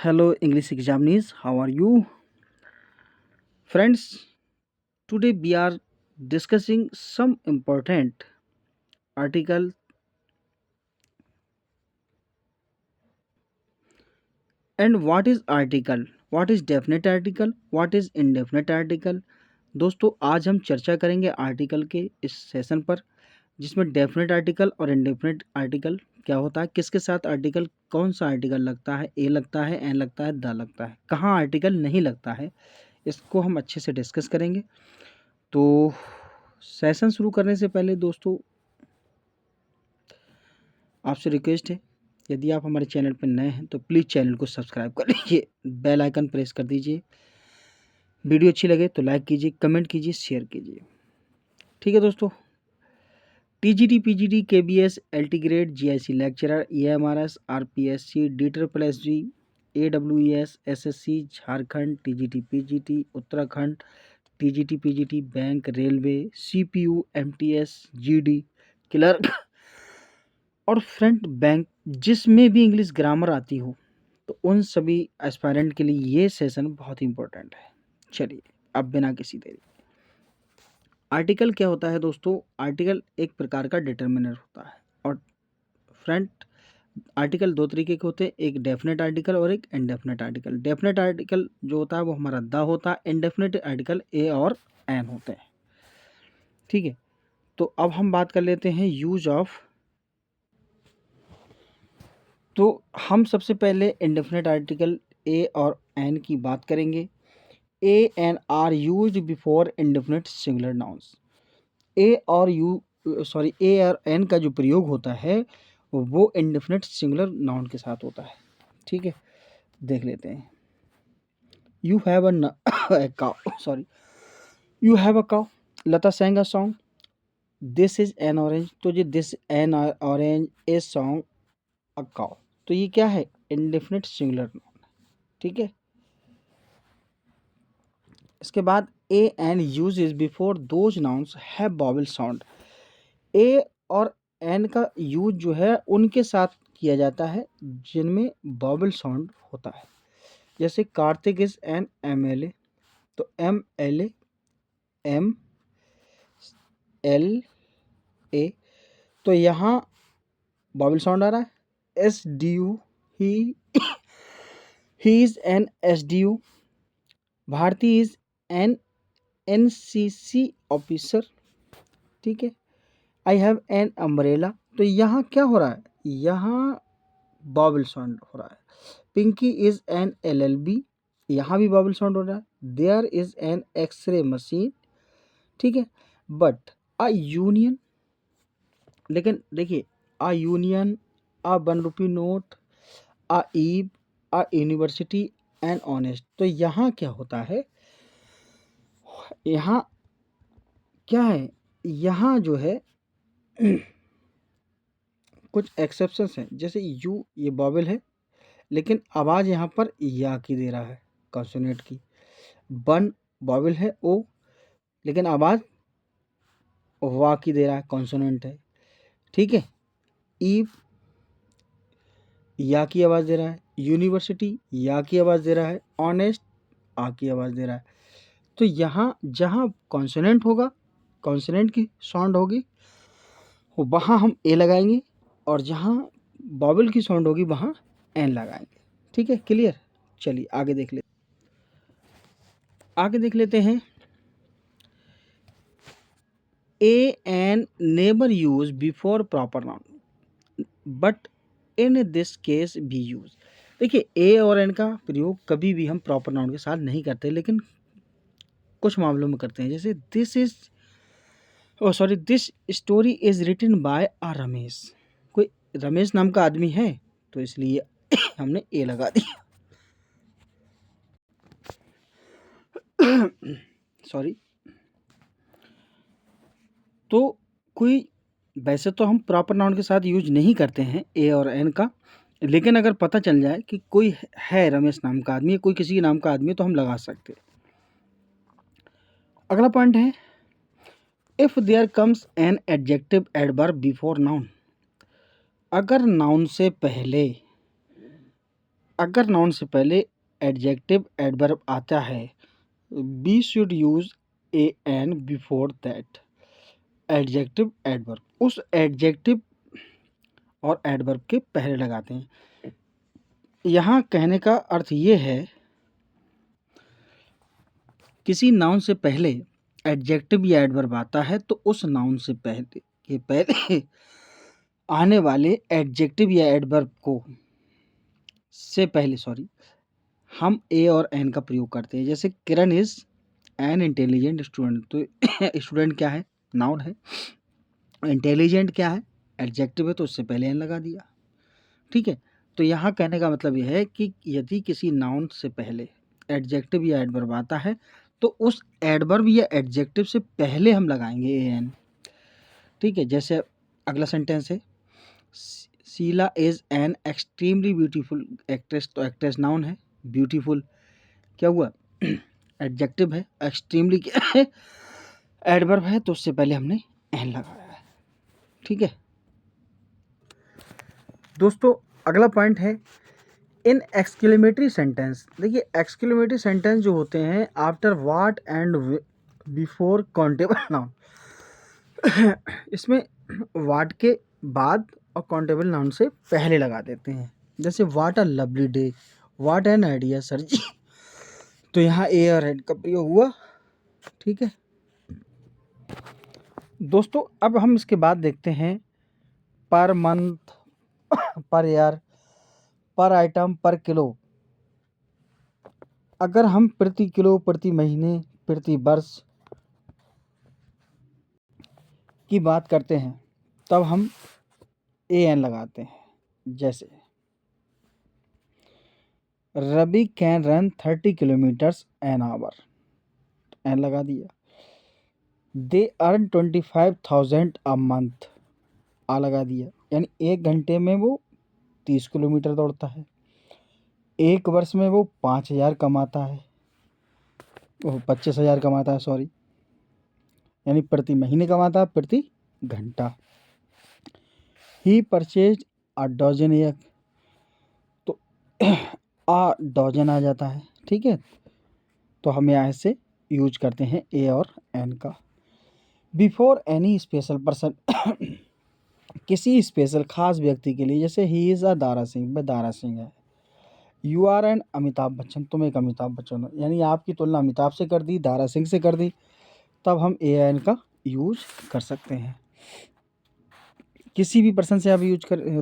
Hello, English examinees. How are you? Friends, today we are discussing some important article. And what is article? What is definite article? What is indefinite article? दोस्तों आज हम चर्चा करेंगे article के इस session पर, जिसमें definite article और इंडेफिनेट आर्टिकल क्या होता है, किसके साथ आर्टिकल, कौन सा आर्टिकल लगता है, ए लगता है, एन लगता है, द लगता है, कहाँ आर्टिकल नहीं लगता है, इसको हम अच्छे से डिस्कस करेंगे। तो सेशन शुरू करने से पहले दोस्तों आपसे रिक्वेस्ट है, यदि आप हमारे चैनल पर नए हैं तो प्लीज़ चैनल को सब्सक्राइब कर लीजिए, बेल आइकन प्रेस कर दीजिए, वीडियो अच्छी लगे तो लाइक कीजिए, कमेंट कीजिए, शेयर कीजिए। ठीक है दोस्तों, TGT, PGT, KBS, LT grade, GIC lecturer, EMRS, RPSC, डीट्रिपलएसजी, AWES, SSC Jharkhand, TGT, PGT Uttarakhand, TGT, PGT bank, railway, CPU, MTS, GD clerk और फ्रंट बैंक, जिसमें भी इंग्लिश ग्रामर आती हो, तो उन सभी एस्पायरेंट के लिए ये सेशन बहुत इंपॉर्टेंट है। चलिए अब बिना किसी देरी, आर्टिकल क्या होता है दोस्तों? आर्टिकल एक प्रकार का डिटर्मिनर होता है और फ्रंट आर्टिकल दो तरीके के होते हैं, एक डेफिनेट आर्टिकल और एक इनडेफिनेट आर्टिकल। डेफिनेट आर्टिकल जो होता है वो हमारा द होता है, इनडेफिनेट आर्टिकल ए और एन होते हैं। ठीक है, तो अब हम बात कर लेते हैं यूज ऑफ। तो हम सबसे पहले इंडेफिनेट आर्टिकल ए और एन की बात करेंगे। ए N are use before indefinite singular nouns. A और एन का जो प्रयोग होता है वो इंडेफिनेट सिंगुलर नाउन के साथ होता है। ठीक है, देख लेते हैं। You have a cow, sorry, you have a cow, Lata sang a song, this is an orange, तो ये this an orange is song a cow, तो ये क्या है? Indefinite singular noun. ठीक है, इसके बाद A N use is before those nouns have vowel sound. A और एन का यूज जो है उनके साथ किया जाता है जिनमें वॉवेल साउंड होता है। जैसे Kartik is an M L A, तो M L A, M L A, तो यहाँ वॉवेल साउंड आ रहा है। S D U, he is an S D U. Bharti is an N C C officer. ठीक है, आई हैव एन अम्ब्रेला, तो यहाँ क्या हो रहा है? यहाँ वॉवेल साउंड हो रहा है। Pinky is an L L B, यहाँ भी वॉवेल साउंड हो रहा है। There is an X ray machine. ठीक है, बट अ यूनियन, लेकिन देखिए, a union, a 1 rupee note, a Ib, a university and honest, तो यहाँ क्या होता है? यहाँ क्या है? यहाँ जो है कुछ एक्सेप्शंस हैं। जैसे यू, ये वॉवेल है लेकिन आवाज़ यहाँ पर या की दे रहा है, कॉन्सोनेंट की। बन वॉवेल है ओ, लेकिन आवाज़ वा की दे रहा है, कॉन्सोनेंट है। ठीक है, ईव या की आवाज़ दे रहा है, यूनिवर्सिटी या की आवाज़ दे रहा है, ऑनेस्ट आ की आवाज़ दे रहा है। तो यहाँ जहाँ कॉन्सोनेंट होगा, कॉन्सोनेंट की साउंड होगी, वहाँ हम ए लगाएंगे, और जहाँ वॉवेल की साउंड होगी वहाँ एन लगाएंगे। ठीक है, क्लियर? चलिए आगे देख लेते हैं। A N never use before proper noun but in this case be use. देखिए, ए और एन का प्रयोग कभी भी हम प्रॉपर नाउन के साथ नहीं करते, लेकिन कुछ मामलों में करते हैं। जैसे this story is written by a Ramesh. कोई रमेश नाम का आदमी है, तो इसलिए हमने ए लगा दिया। सॉरी, तो कोई, वैसे तो हम प्रॉपर नाउन के साथ यूज नहीं करते हैं ए और एन का, लेकिन अगर पता चल जाए कि कोई है रमेश नाम का आदमी, कोई किसी नाम का आदमी, तो हम लगा सकते हैं। अगला पॉइंट है, if there comes an adjective adverb before noun. अगर नाउन से पहले अगर नाउन से पहले एडजेक्टिव एडवर्ब आता है, we should use a an before that adjective adverb. उस एडजेक्टिव और एडवर्ब के पहले लगाते हैं। यहाँ कहने का अर्थ ये है, किसी नाउन से पहले एडजेक्टिव या एडवर्ब आता है तो उस नाउन से पहले आने वाले एडजेक्टिव या एडवर्ब को से पहले हम ए और एन का प्रयोग करते हैं। जैसे किरण इज एन इंटेलिजेंट स्टूडेंट, तो स्टूडेंट क्या है? नाउन है। इंटेलिजेंट क्या है? एडजेक्टिव है, तो उससे पहले एन लगा दिया। ठीक है, तो यहाँ कहने का मतलब यह है कि यदि किसी नाउन से पहले एडजेक्टिव या एडवर्ब आता है तो उस एडवर्ब या एडजेक्टिव से पहले हम लगाएंगे ए एन। ठीक है, जैसे अगला सेंटेंस है, Sheela is an extremely beautiful actress, तो एक्ट्रेस नाउन है, ब्यूटीफुल क्या हुआ? एडजेक्टिव है, एक्सट्रीमली क्या है? एडवर्ब है, तो उससे पहले हमने एन लगाया है। ठीक है दोस्तों, अगला पॉइंट है इन एक्सक्लेमेटरी सेंटेंस। देखिए, एक्सक्लेमेटरी सेंटेंस जो होते हैं after what and before countable noun, इसमें व्हाट के बाद और काउंटेबल नाउन से पहले लगा देते हैं। जैसे what a lovely day, what an idea sir ji, तो यहाँ ए और एन का प्रयोग हुआ। ठीक है दोस्तों, अब हम इसके बाद देखते हैं पर मंथ, पर ईयर, पर आइटम, पर किलो। अगर हम प्रति किलो, प्रति महीने, प्रति वर्ष की बात करते हैं तब हम ए एन लगाते हैं। जैसे Ravi can run 30 kilometres an hour, an लगा दिया। दे अर्न 25,000 अ मंथ, आ लगा दिया, यानी एक घंटे में वो 30 किलोमीटर दौड़ता है। एक वर्ष में वो 5,000 कमाता है, वो 25,000 कमाता है, सॉरी, यानी प्रति महीने कमाता है, प्रति घंटा। ही परचेज अ डजन एग, तो आ डजन आ जाता है। ठीक है, तो हम यहाँ से यूज करते हैं ए और एन का। बिफोर एनी स्पेशल पर्सन, किसी स्पेशल खास व्यक्ति के लिए, जैसे he is a Dara Singh, वह दारा सिंह है। You are an Amitabh Bachchan, तुम एक अमिताभ बच्चन हो, यानी आपकी तुलना अमिताभ से कर दी, दारा सिंह से कर दी, तब हम ए एन का यूज कर सकते हैं। किसी भी पर्सन से आप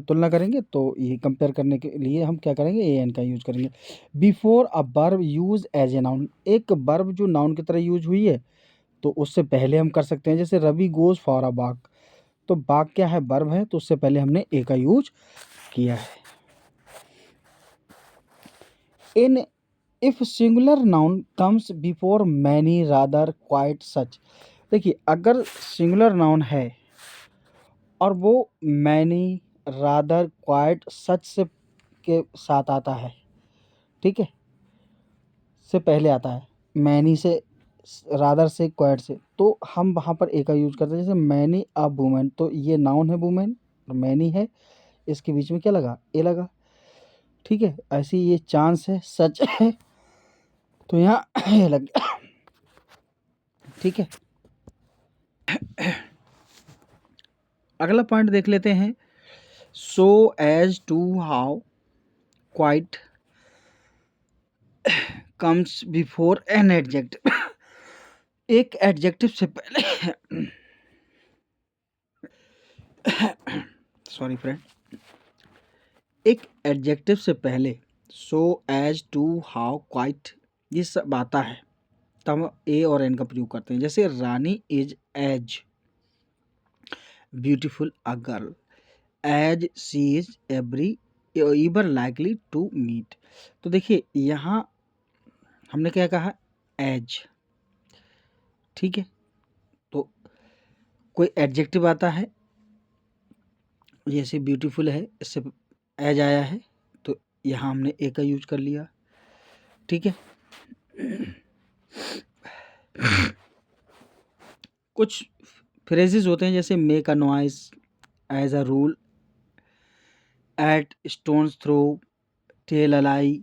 तुलना करेंगे तो ये कंपेयर करने के लिए हम क्या करेंगे? ए एन का यूज करेंगे। Before a verb use as a noun, एक वर्ब जो नाउन की तरह यूज हुई है तो उससे पहले हम कर सकते हैं। जैसे Ravi goes for a walk, तो वॉक क्या है? वर्ब है, तो उससे पहले हमने ए का यूज किया है। In if singular noun comes before many, rather, quite, such, देखिए अगर सिंगुलर नाउन है और वो मैनी, रादर, क्वाइट, सच से के साथ आता है, ठीक है, से पहले आता है, मैनी से, रादर से, क्वाइट से, तो हम वहाँ पर ए का यूज करते हैं। जैसे मैनी अ वुमेन, तो ये नाउन है वुमेन, मैनी है, इसके बीच में क्या लगा? ए लगा। ठीक है, ऐसे ही ये चांस है, सच है, तो यहाँ ए लग गया। ठीक है, अगला पॉइंट देख लेते हैं। So as too how quite comes before an adjective, एक एडजेक्टिव से पहले सॉरी फ्रेंड, एक एडजेक्टिव से पहले so as too how quite ये सब आता है तब हम ए और एन का प्रयोग करते हैं। जैसे Rani is as beautiful a girl, as she is every ever likely to meet, तो देखिए यहाँ हमने क्या कहा? एज। ठीक है, तो कोई एडजेक्टिव आता है, जैसे ब्यूटीफुल है, इससे एज आया है, तो यहाँ हमने ए का यूज कर लिया। ठीक है, कुछ फ्रेजेस होते हैं जैसे make a noise, as a rule, at stone's throw, tell a lie,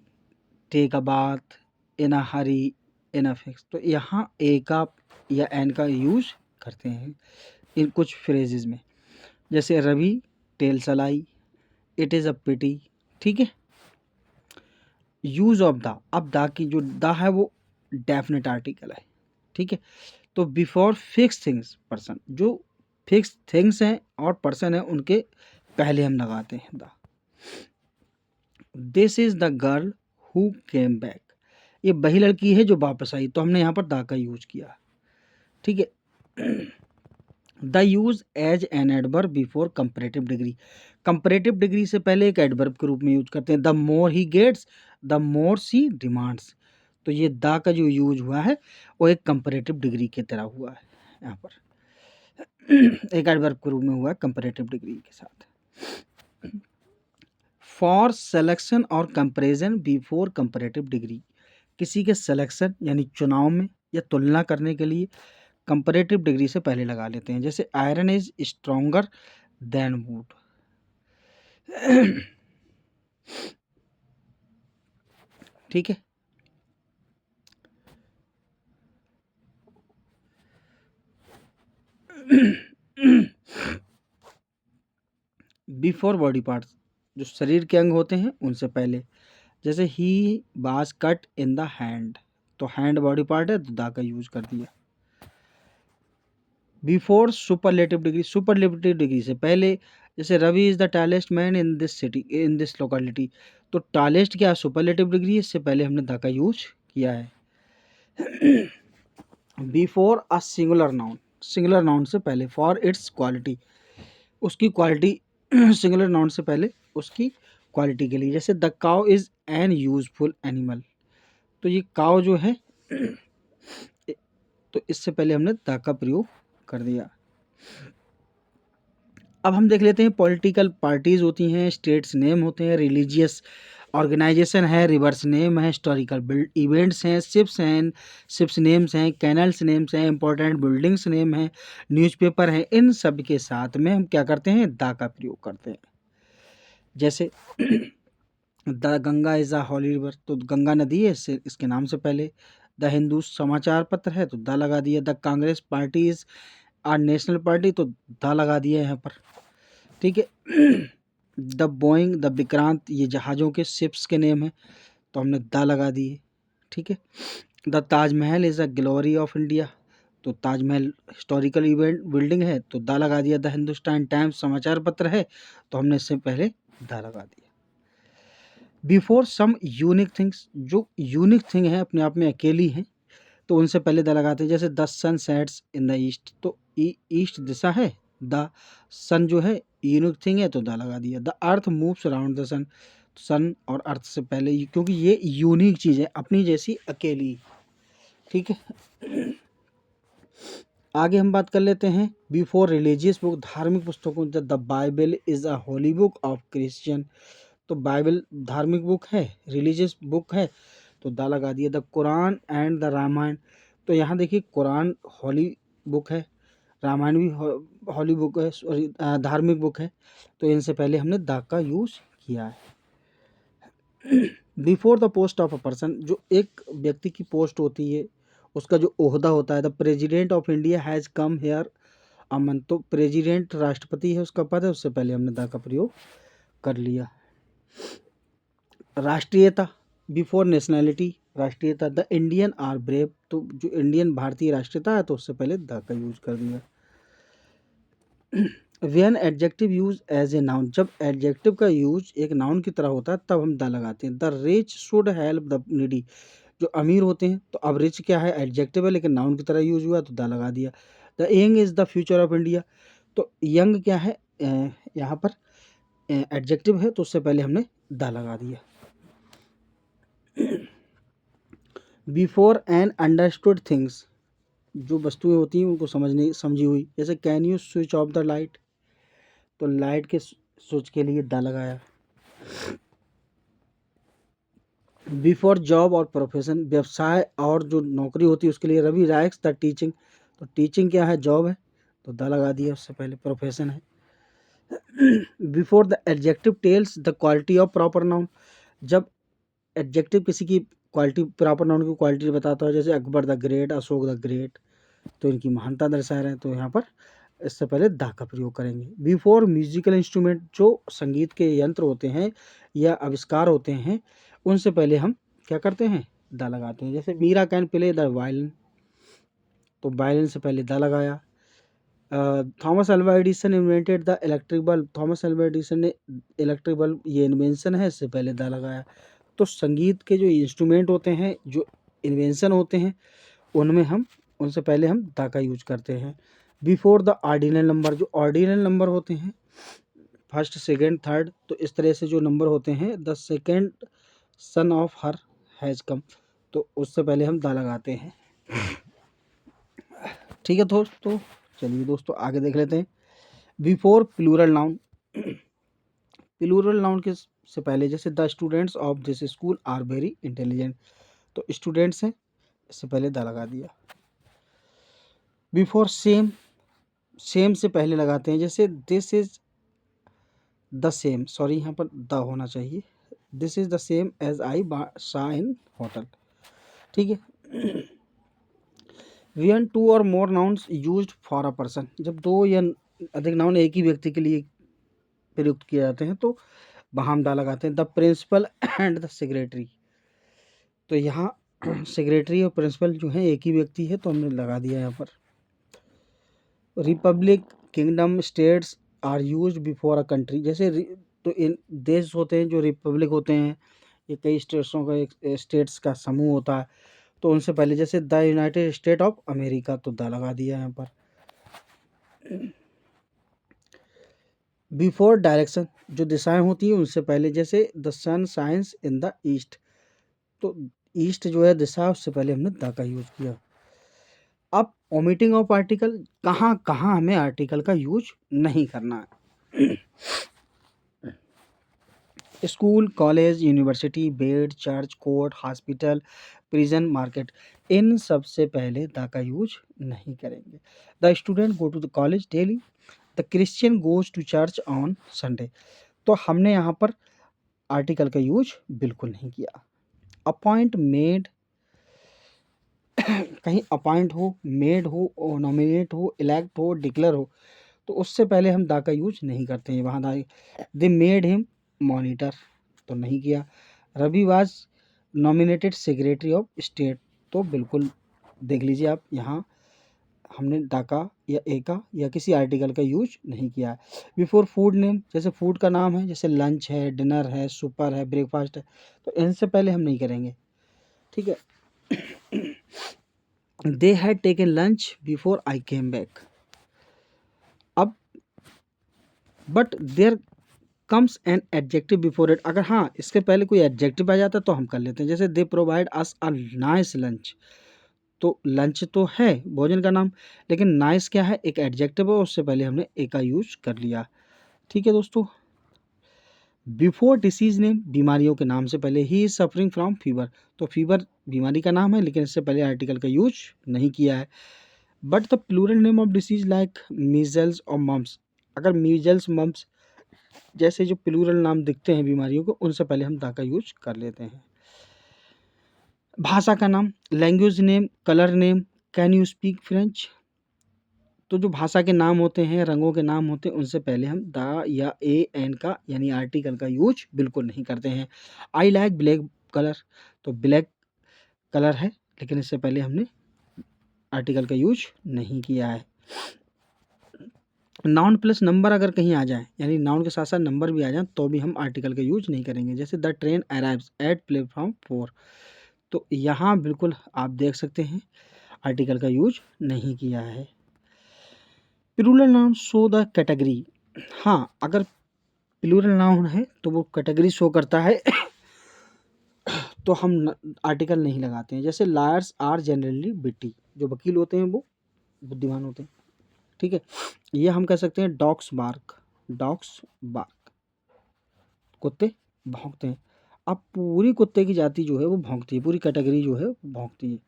take a bath, in a hurry, in a fix. तो यहाँ ए का या एन का यूज करते हैं इन कुछ फ्रेजेस में, जैसे Ravi tells a lie, it is a pity. ठीक है। यूज ऑफ द, अब द की जो द है वो डेफिनेट आर्टिकल है। ठीक है। तो बिफोर फिक्स थिंग्स पर्सन, जो फिक्स थिंग्स हैं और पर्सन है उनके पहले हम लगाते हैं the. This is the girl who came back, ये वही लड़की है जो वापस आई, तो हमने यहाँ पर द का यूज किया। ठीक है। The use as an adverb before comparative degree, comparative degree से पहले एक एडवर्ब के रूप में यूज करते हैं। The more he gets the more she demands, तो ये द का जो यूज हुआ है वो एक कंपैरेटिव डिग्री की तरह हुआ है यहाँ पर, एक एडवर्ब के रूप में हुआ है कंपैरेटिव डिग्री के साथ। फॉर सिलेक्शन और कंपैरिजन बिफोर कंपैरेटिव डिग्री, किसी के सिलेक्शन यानी चुनाव में या तुलना करने के लिए कंपैरेटिव डिग्री से पहले लगा लेते हैं, जैसे iron is stronger then would. ठीक है। बिफोर बॉडी पार्ट्स, जो शरीर के अंग होते हैं उनसे पहले, जैसे he was cut in the hand, तो हैंड बॉडी पार्ट है तो दा का यूज कर दिया। Before superlative degree, superlative degree से पहले, जैसे Ravi is the tallest man in this city in this locality, तो टैलेस्ट क्या सुपरलेटिव डिग्री है, इससे पहले हमने दा का यूज किया है। Before a singular noun, singular noun से पहले, फॉर इट्स क्वालिटी, उसकी क्वालिटी सिंगुलर नाउन से पहले उसकी क्वालिटी के लिए, जैसे the cow is an useful animal, तो ये काउ जो है तो इससे पहले हमने द का प्रयोग कर दिया। अब हम देख लेते हैं पॉलिटिकल पार्टीज होती हैं, स्टेट्स नेम होते हैं, रिलीजियस ऑर्गेनाइजेशन है, रिवर्स नेम है, हिस्टोरिकल इवेंट्स हैं, शिप्स नेम्स हैं, कैनल्स नेम्स हैं, इंपॉर्टेंट बिल्डिंग्स नेम हैं, न्यूज़पेपर हैं, इन सब के साथ में हम क्या करते हैं द का प्रयोग करते हैं। जैसे the Ganga is a holy river, तो गंगा नदी है इससे इसके नाम से पहले। द हिंदू समाचार पत्र है तो द लगा दिया। The Congress party is our national party, तो द लगा दिया यहाँ पर। ठीक है। द बोइंग द विक्रांत, ये जहाज़ों के शिप्स के नेम है तो हमने द लगा दिए। ठीक है। The Taj Mahal is a glory of India, तो ताजमहल हिस्टोरिकल इवेंट बिल्डिंग है तो द लगा दिया। द हिंदुस्तान टाइम्स समाचार पत्र है तो हमने इससे पहले द लगा दिया। बिफोर सम यूनिक थिंग्स, जो यूनिक थिंग है अपने आप में अकेली हैं तो उनसे पहले द लगाते हैं, जैसे the sun sets in the east, तो ईस्ट दिशा है, द सन जो है यूनिक थिंग है तो द लगा दिया। The earth moves around the sun, sun और अर्थ से पहले क्योंकि ये यूनिक चीज़ है अपनी जैसी अकेली। ठीक है। आगे हम बात कर लेते हैं बिफोर रिलीजियस बुक, धार्मिक पुस्तकों, the Bible is a holy book of Christian, तो बाइबल धार्मिक बुक है, रिलीजियस बुक है तो द लगा दिया। The Quran and the Ramayana, तो यहाँ देखिए कुरान हॉली बुक है, रामायण भी हॉली बुक है, सॉरी धार्मिक बुक है, तो इनसे पहले हमने द का यूज किया है। Before the post of a person, जो एक व्यक्ति की पोस्ट होती है उसका जो ओहदा होता है, the president of India has come here Aman, तो प्रेसिडेंट राष्ट्रपति है उसका पद है, उससे पहले हमने द का प्रयोग कर लिया। राष्ट्रीयता बिफोर नेशनैलिटी, राष्ट्रीयता, द इंडियन आर ब्रेव, तो जो इंडियन भारतीय राष्ट्रीयता है तो उससे पहले द का यूज कर दिया। When adjective use as a noun, जब एडजेक्टिव का यूज एक नाउन की तरह होता है तब हम द लगाते हैं। The rich should help the needy, जो अमीर होते हैं तो अब रिच क्या है एडजेक्टिव है लेकिन नाउन की तरह यूज हुआ तो द लगा दिया। The young is the future of India, तो यंग क्या है यहाँ पर एडजेक्टिव है तो उससे पहले हमने द लगा दिया। बिफोर एन अंडरस्टूड थिंग्स, जो वस्तुएं होती हैं उनको समझी हुई, जैसे can you switch off the light, तो लाइट के स्विच के लिए द लगाया। बिफोर जॉब और प्रोफेशन, व्यवसाय और जो नौकरी होती है उसके लिए रवि राइट्स द टीचिंग, तो टीचिंग क्या है जॉब है तो द लगा दिया, उससे पहले प्रोफेशन है। Before the adjective tells the quality of proper noun, जब एडजेक्टिव किसी की क्वालिटी, प्रॉपर नाउन की क्वालिटी बताता है, जैसे Akbar the great, Ashok the great, तो इनकी महानता दर्शा रहे हैं, तो यहाँ पर इससे पहले द का प्रयोग करेंगे। बिफोर म्यूजिकल इंस्ट्रूमेंट, जो संगीत के यंत्र होते हैं या आविष्कार होते हैं, उनसे पहले हम क्या करते हैं, द लगाते हैं। जैसे Meera can play the violin, तो वायलिन से पहले द लगाया। Thomas Alva Edison invented the electric bulb, Thomas Alva Edison ने इलेक्ट्रिक बल्ब, ये इन्वेंशन है, इससे पहले द लगाया। तो संगीत के जो इंस्ट्रूमेंट होते हैं, जो इन्वेंशन होते हैं, उनमें हम उनसे पहले हम द का यूज करते हैं। बिफोर द ऑर्डिनल नंबर, जो ऑर्डिनल नंबर होते हैं, फर्स्ट सेकेंड थर्ड, तो इस तरह से जो नंबर होते हैं, the second son of her has come, तो उससे पहले हम द लगाते हैं। ठीक है दोस्तों, चलिए दोस्तों आगे देख लेते हैं। Before plural noun, plural noun के से पहले, जैसे the students of this school are very intelligent, तो स्टूडेंट्स हैं, इससे पहले द लगा दिया। बिफोर सेम, सेम से पहले लगाते हैं, जैसे this is the same, sorry यहाँ पर द होना चाहिए, this is the same as I saw in hotel. ठीक है। वन टू और more nouns used for a person, जब दो या अधिक नाउन एक ही व्यक्ति के लिए प्रयुक्त किए जाते हैं, तो वहाँ हम द लगाते हैं। The principal and the secretary, तो यहाँ सेक्रेटरी और प्रिंसिपल जो है एक ही व्यक्ति है, तो हमने लगा दिया यहाँ पर। Republic, kingdom, states are used before a country, जैसे तो इन देश होते हैं जो रिपब्लिक होते हैं, ये कई स्टेट्सों का एक स्टेट्स का समूह होता है, तो उनसे पहले जैसे the United state of America, तो द लगा दिया यहाँ पर। बिफोर डायरेक्शन, जो दिशाएं होती हैं उनसे पहले, जैसे the sun shines in the east, तो ईस्ट जो है दिशा, उससे पहले हमने द का यूज किया। अब ओमिटिंग ऑफ आर्टिकल, कहाँ कहाँ हमें आर्टिकल का यूज नहीं करना है। School, college, university, bed, church, court, hospital, prison, market, इन सब से पहले द का यूज नहीं करेंगे। The student go to the college daily, the Christian goes to church on Sunday, तो हमने यहाँ पर आर्टिकल का यूज बिल्कुल नहीं किया। अपॉइंट, मेड, कहीं अपॉइंट हो, मेड हो, नॉमिनेट हो, इलेक्ट हो, डिक्लेयर हो, तो उससे पहले हम द का यूज नहीं करते हैं। वहाँ दे मेड हिम मॉनिटर, तो नहीं किया। Ravi was nominated secretary of state, तो बिल्कुल देख लीजिए आप, यहाँ हमने द का या ए का या किसी आर्टिकल का यूज नहीं किया है। बिफोर फूड नेम, जैसे फूड का नाम है, जैसे लंच है, डिनर है, सुपर है, ब्रेकफास्ट है, तो इनसे पहले हम नहीं करेंगे। ठीक है। They had taken lunch before I came back, अब but there comes an adjective before it, अगर हाँ इसके पहले कोई एडजेक्टिव आ जाता तो हम कर लेते हैं। जैसे they provide us a nice lunch, तो लंच तो है भोजन का नाम, लेकिन नाइस क्या है, एक एडजेक्टिव है, उससे पहले हमने ए का यूज कर लिया। ठीक है दोस्तों। बिफोर डिसीज नेम, बीमारियों के नाम से पहले, he is suffering from fever, तो फीवर बीमारी का नाम है, लेकिन इससे पहले आर्टिकल का यूज नहीं किया है। But the plural name of disease like measles और मम्स, अगर मीजल्स मम्स जैसे जो प्लूरल नाम दिखते हैं बीमारियों को, उनसे पहले हम द का यूज कर लेते हैं। भाषा का नाम, language name, colour name, can you speak French, तो जो भाषा के नाम होते हैं, रंगों के नाम होते हैं, उनसे पहले हम द या ए एन का यानी आर्टिकल का यूज बिल्कुल नहीं करते हैं। आई लाइक ब्लैक कलर, तो ब्लैक कलर है, लेकिन इससे पहले हमने आर्टिकल का यूज नहीं किया है। नाउन प्लस नंबर अगर कहीं आ जाए, यानी नाउन के साथ साथ नंबर भी आ जाए, तो भी हम आर्टिकल का यूज नहीं करेंगे। जैसे the train arrives eight platform 4, तो यहाँ बिल्कुल आप देख सकते हैं आर्टिकल का यूज नहीं किया है। Plural noun show the category, हाँ अगर प्लूरल नाउन है तो वो कैटेगरी शो करता है, तो हम आर्टिकल नहीं लगाते हैं। जैसे लायर्स आर जनरली विट्टी, जो वकील होते हैं वो बुद्धिमान होते हैं। ठीक है, ये हम कह सकते हैं डॉग्स बार्क, डॉग्स बार्क, कुत्ते भौंकते हैं। अब पूरी कुत्ते की जाति जो है वो भौंकती है, पूरी कैटेगरी जो है वो भौंकती है।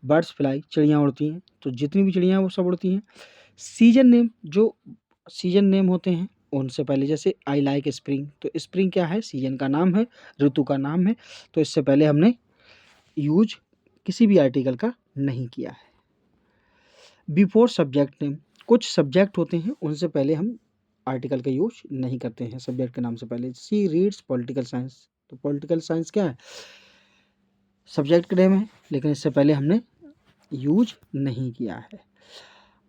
बर्ड्स फ्लाई, चिड़ियाँ उड़ती हैं, तो जितनी भी चिड़ियाँ हैं वो सब उड़ती हैं। सीजन नेम, जो सीजन नेम होते हैं उनसे पहले जैसे आई लाइक स्प्रिंग, तो स्प्रिंग क्या है, सीजन का नाम है, ऋतु का नाम है, तो इससे पहले हमने यूज किसी भी आर्टिकल का नहीं किया है। बिफोर सब्जेक्ट नेम, कुछ सब्जेक्ट होते हैं उनसे पहले हम आर्टिकल का यूज नहीं करते हैं सब्जेक्ट के नाम से पहले। सी रीड्स पॉलिटिकल साइंस, तो पॉलिटिकल साइंस क्या है, सब्जेक्ट का नेम है, लेकिन इससे पहले हमने यूज नहीं किया है।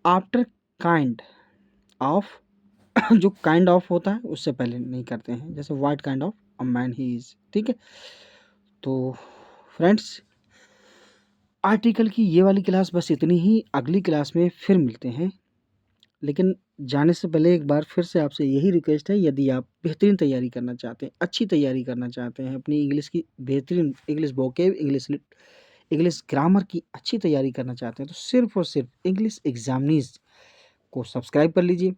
आफ्टर काइंड ऑफ जो काइंड ऑफ होता है उससे पहले नहीं करते हैं, जैसे what kind of a man he is. ठीक है, तो फ्रेंड्स आर्टिकल की ये वाली क्लास बस इतनी ही, अगली क्लास में फिर मिलते हैं। लेकिन जाने से पहले एक बार फिर से आपसे यही रिक्वेस्ट है, यदि आप बेहतरीन तैयारी करना चाहते हैं, अच्छी तैयारी करना चाहते हैं, अपनी इंग्लिश की बेहतरीन, इंग्लिश वोकेब, इंग्लिश ग्रामर की अच्छी तैयारी करना चाहते हैं, तो सिर्फ और सिर्फ इंग्लिश एग्जामिनीज को सब्सक्राइब कर लीजिए,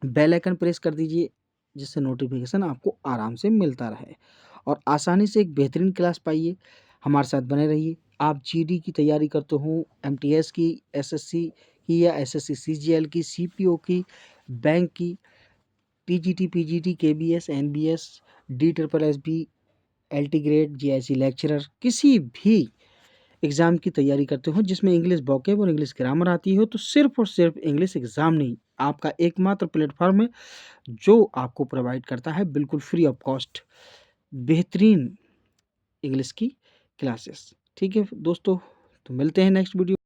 बेल आइकन प्रेस कर दीजिए, जिससे नोटिफिकेशन आपको आराम से मिलता रहे और आसानी से एक बेहतरीन क्लास पाइए। हमारे साथ बने रहिए। आप जीडी की तैयारी करते हो, एमटीएस की, एसएससी की या एसएससी सीजीएल की, सीपीओ की, बैंक की, TGT, PGT, KBS, NBS, D triple SB, LT grade, GIC lecturer, किसी भी एग्ज़ाम की तैयारी करते हो जिसमें इंग्लिश वोकेब और इंग्लिश ग्रामर आती हो, तो सिर्फ और सिर्फ इंग्लिश एग्ज़ाम नहीं, आपका एकमात्र प्लेटफॉर्म है जो आपको प्रोवाइड करता है बिल्कुल फ्री ऑफ कॉस्ट बेहतरीन इंग्लिश की क्लासेस। ठीक है दोस्तों, तो मिलते हैं नेक्स्ट वीडियो।